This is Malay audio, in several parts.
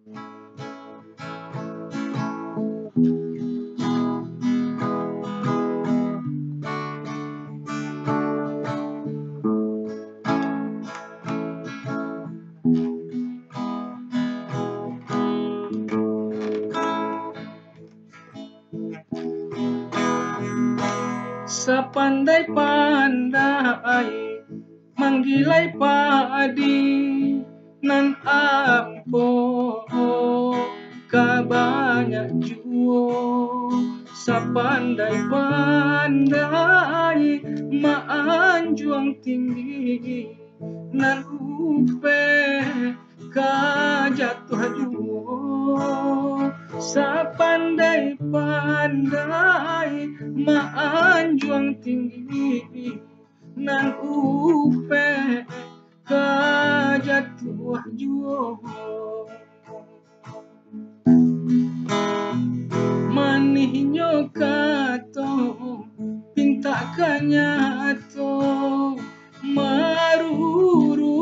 Sepandai-pandai manggilai padi nan ampo kabanyak juo. Sepandai-pandai maanjuang tinggi nan upe kajatuh juo. Sepandai-pandai maanjuang tinggi nan upe kajatuh juo. Manihnya kato pinta kanyato maruru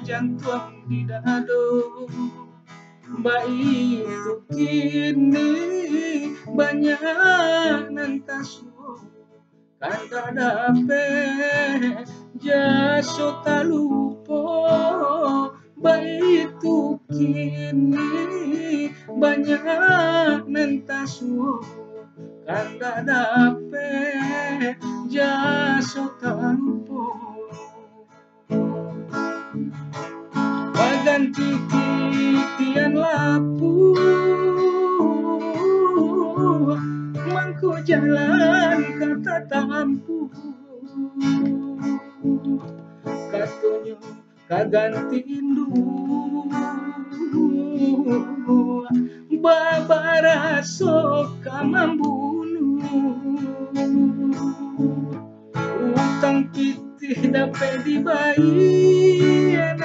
jantung di dado. Baik itu kini banyak nantasu kanda dape jaso talupo. Baik itu kini banyak nantasu kanda dape jaso talupo. Baganti titian lapu mangko jalan kata tampu. Katonyo kaganti indu babaraso kamambunu. Utang kitih dapat dibayar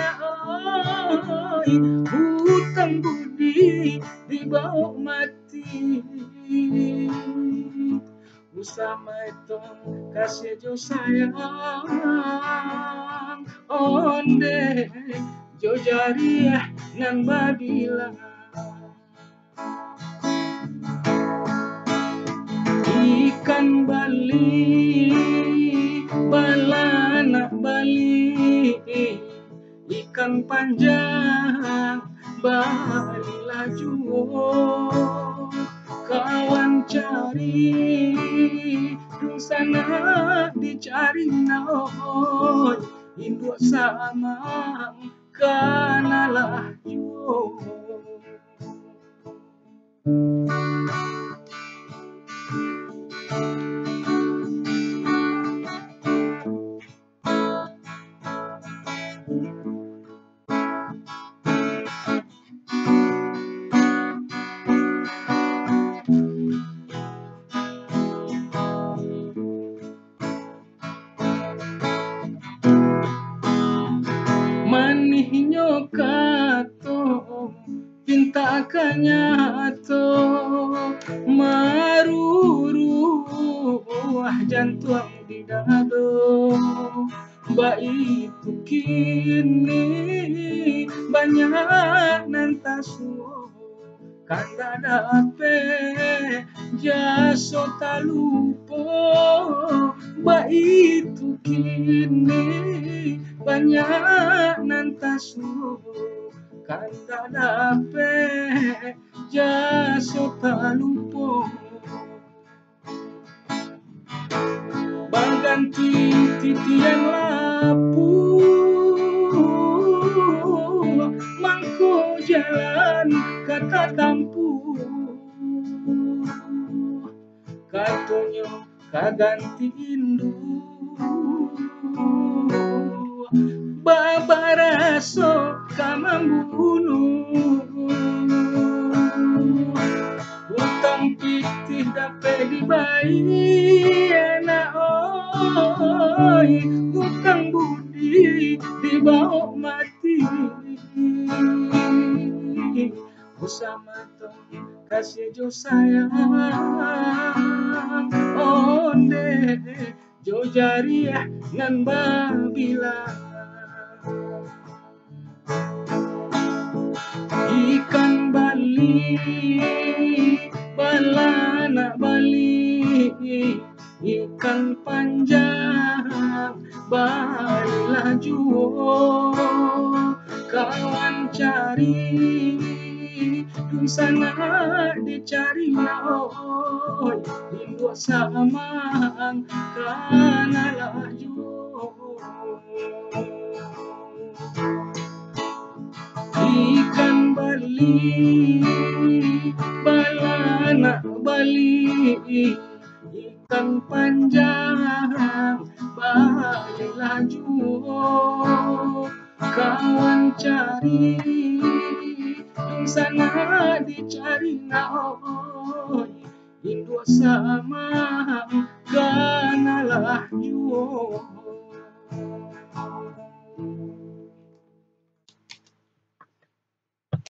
hutang budi dibawa mati. Usama itu kasih jo sayang onde jo jariah nan babila. Ikan bali balana bali, ikan panjang bali laju. Kawan cari dung sana dicari naon induk sama kanalah juo. Manihnya kato pinta kanyato maruru jantung di dado. Baik itu kini banyak nantasu kanda dape jaso talupo. Baik itu kini banyak nantasu kanda dape jaso talupo. Baganti titian lapu mangko jalan kata tampu. Katonyo kaganti indu babaraso kamambunu. Utang pitih dapat dibayar hutang budi dibawa mati. Usama tong kasih jo sayang onde jo jariah ngan babila. ikan bali balana bali, ikan panjang bali laju, kawan cari dun sana dicari oi, Indo samang kana laju. Ikan bali balana bali, ikan panjang bali laju, kawan cari dun sana dicari oi, Indo sama kana laju.